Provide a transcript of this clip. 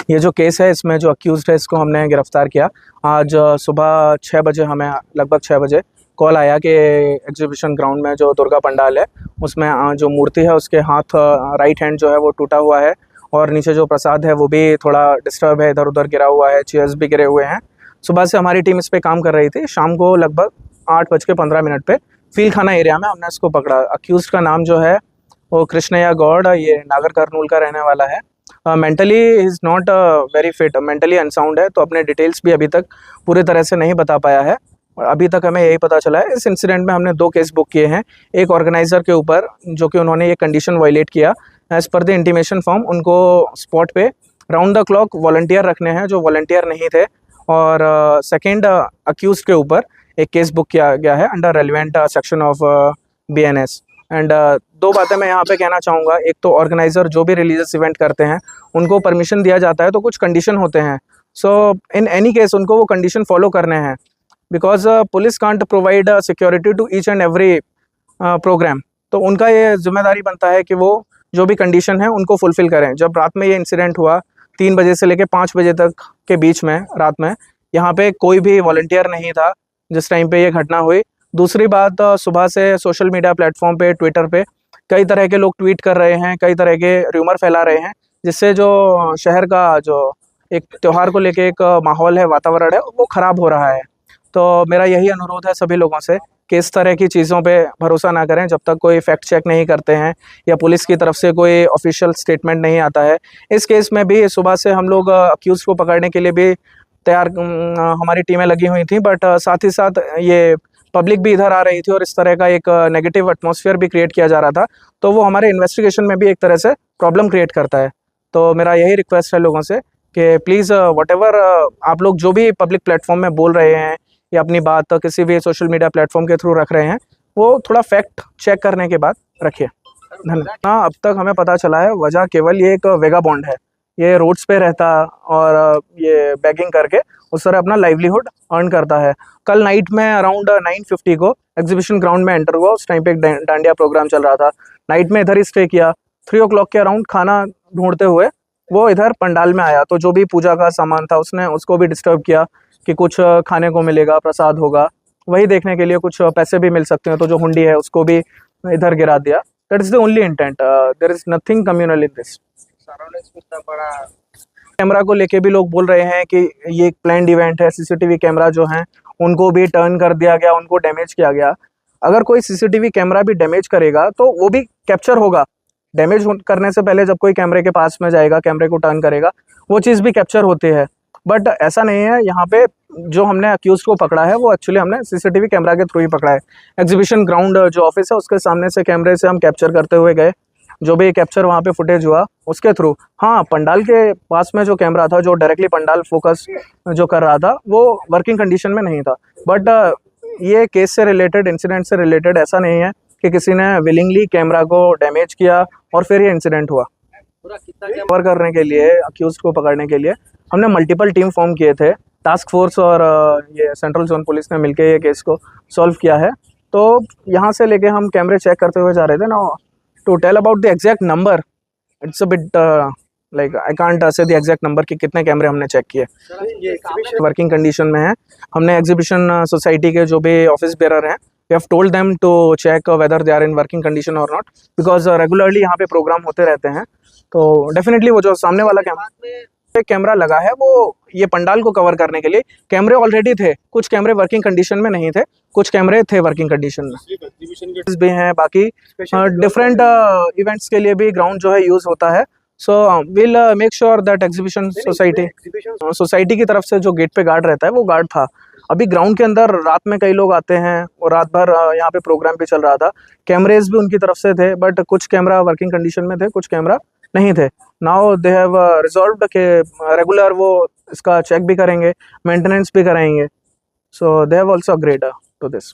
ये जो केस है इसमें जो अक्यूज़्ड है इसको हमने गिरफ़्तार किया। आज सुबह 6 बजे हमें लगभग 6 बजे कॉल आया कि एग्ज़िबिशन ग्राउंड में जो दुर्गा पंडाल है उसमें जो मूर्ति है उसके हाथ राइट हैंड जो है वो टूटा हुआ है और नीचे जो प्रसाद है वो भी थोड़ा डिस्टर्ब है, इधर-उधर गिरा हुआ है, चेयर्स भी गिरे हुए हैं। सुबह से हमारी टीम इस पे काम कर रही थी। शाम को लगभग 8:15 पे फील खाना एरिया में हमने इसको पकड़ा। अक्यूज़्ड का नाम जो है वो कृष्णैया गौड़, ये नागर कर्नूल का रहने वाला है। Mentally he is not very fit, mentally unsound है, तो अपने डिटेल्स भी अभी तक पूरी तरह से नहीं बता पाया है। और अभी तक हमें यही पता चला है। इस इंसिडेंट में हमने 2 केस बुक किए हैं। एक ऑर्गेनाइज़र के ऊपर जो कि उन्होंने ये कंडीशन वायलेट किया, as per the intimation form उनको स्पॉट पे राउंड द क्लॉक वॉलंटियर रखने हैं जो वॉलंटियर नहीं थे। और सेकेंड अक्यूज़ड के ऊपर एक केस बुक किया गया है under relevant section of BNS। And 2 बातें मैं यहाँ पे कहना चाहूँगा। एक तो ऑर्गेनाइज़र जो भी रिलीजियस इवेंट करते हैं उनको परमिशन दिया जाता है तो कुछ कंडीशन होते हैं। सो इन एनी केस उनको वो कंडीशन फॉलो करने हैं, because police can't provide security to each and every programme. तो उनका ये जिम्मेदारी बनता है कि वो जो भी कंडीशन है उनको फुलफ़िल करें। जब रात में ये इंसिडेंट हुआ 3 बजे से लेकर 5 बजे तक के बीच में रात में यहाँ पे कोई भी वॉलंटियर नहीं था जिस टाइम पे ये घटना हुई। दूसरी बात, सुबह से सोशल मीडिया प्लेटफॉर्म पे, ट्विटर पे कई तरह के लोग ट्वीट कर रहे हैं, कई तरह के र्यूमर फैला रहे हैं, जिससे जो शहर का जो एक त्यौहार को लेके एक माहौल है, वातावरण है, वो ख़राब हो रहा है। तो मेरा यही अनुरोध है सभी लोगों से कि इस तरह की चीज़ों पे भरोसा ना करें जब तक कोई फैक्ट चेक नहीं करते हैं या पुलिस की तरफ से कोई ऑफिशियल स्टेटमेंट नहीं आता है। इस केस में भी सुबह से हम लोग अक्यूज़ को पकड़ने के लिए भी तैयार, हमारी टीमें लगी हुई थी, बट साथ ही साथ ये पब्लिक भी इधर आ रही थी और इस तरह का एक नेगेटिव एटमॉस्फेयर भी क्रिएट किया जा रहा था, तो वो हमारे इन्वेस्टिगेशन में भी एक तरह से प्रॉब्लम क्रिएट करता है। तो मेरा यही रिक्वेस्ट है लोगों से कि प्लीज़ व्हाटएवर आप लोग जो भी पब्लिक प्लेटफॉर्म में बोल रहे हैं या अपनी बात किसी भी सोशल मीडिया प्लेटफॉर्म के थ्रू रख रहे हैं, वो थोड़ा फैक्ट चेक करने के बाद रखिए। धन्यवाद। हाँ, अब तक हमें पता चला है वजह केवल ये एक वेगाबॉन्ड है। ये रोड्स पे रहता और ये बैगिंग करके उस तरह अपना लाइवलीहुड अर्न करता है। कल नाइट में अराउंड 9:50 को एग्जीबिशन ग्राउंड में एंटर हुआ। उस टाइम पे एक डांडिया प्रोग्राम चल रहा था। नाइट में इधर ही स्टे किया। 3 o'clock के अराउंड खाना ढूंढते हुए वो इधर पंडाल में आया, तो जो भी पूजा का सामान था उसने उसको भी डिस्टर्ब किया कि कुछ खाने को मिलेगा, प्रसाद होगा, वही देखने के लिए कुछ पैसे भी मिल सकते हैं, तो जो हुंडी है उसको भी इधर गिरा दिया। That is the only intent, there is nothing communal in this. Camera को लेके भी लोग बोल रहे हैं कि ये एक प्लान्ड इवेंट है, सीसीटीवी कैमरा जो हैं उनको भी टर्न कर दिया गया, उनको डैमेज किया गया। अगर कोई सीसीटीवी कैमरा भी डैमेज करेगा तो वो भी कैप्चर होगा। डैमेज करने से पहले जब कोई कैमरे के पास में जाएगा, कैमरे को टर्न करेगा, वो चीज़ भी कैप्चर होती है। बट ऐसा नहीं है। यहाँ पे जो हमने अक्यूज को पकड़ा है वो एक्चुअली हमने सीसीटीवी कैमरा के थ्रू ही पकड़ा है। एग्जीबिशन ग्राउंड जो ऑफिस है उसके सामने से कैमरे से हम कैप्चर करते हुए गए, जो भी कैप्चर वहाँ पे फुटेज हुआ उसके थ्रू। हाँ, पंडाल के पास में जो कैमरा था जो डायरेक्टली पंडाल फोकस जो कर रहा था वो वर्किंग कंडीशन में नहीं था। बट ये केस से रिलेटेड, इंसिडेंट से रिलेटेड ऐसा नहीं है कि किसी ने विलिंगली कैमरा को डैमेज किया और फिर ये इंसिडेंट हुआ। कवर करने के लिए, अक्यूज को पकड़ने के लिए हमने मल्टीपल टीम फॉर्म किए थे। टास्क फोर्स और ये सेंट्रल जोन पुलिस ने मिलकर ये केस को सॉल्व किया है। तो यहाँ से लेके हम कैमरे चेक करते हुए जा रहे थे ना। To tell about the exact number, it's a bit like I can't say the exact number कि कितने कैमरे हमने चेक किए। वर्किंग कंडीशन में है। हमने एग्जीबिशन सोसाइटी के जो भी ऑफिस बेरर हैं, we have told them to check whether they are in working condition और नॉट, बिकॉज रेगुलरली यहाँ पे प्रोग्राम होते रहते हैं। तो डेफिनेटली वो जो सामने वाला कैमरा लगा है वो ये पंडाल को कवर करने के लिए। कैमरे ऑलरेडी थे, कुछ कैमरे वर्किंग कंडीशन में नहीं थे, कुछ कैमरे थे वर्किंग कंडीशन में भी हैं। बाकी डिफरेंट इवेंट्स के लिए भी ग्राउंड जो है यूज़ होता है। So will make sure that exhibition society की तरफ से जो गेट पे गार्ड रहता है वो गार्ड था। अभी ग्राउंड के अंदर रात में कई लोग आते हैं और रात भर यहाँ पे प्रोग्राम भी चल रहा था। कैमरेज भी उनकी तरफ से थे, बट कुछ कैमरा वर्किंग कंडीशन में थे, कुछ कैमरा नहीं थे। नाउ दे हैव रिजॉल्व्ड के रेगुलर वो इसका चेक भी करेंगे, मेंटेनेंस भी कराएंगे। So they have also agreed to this.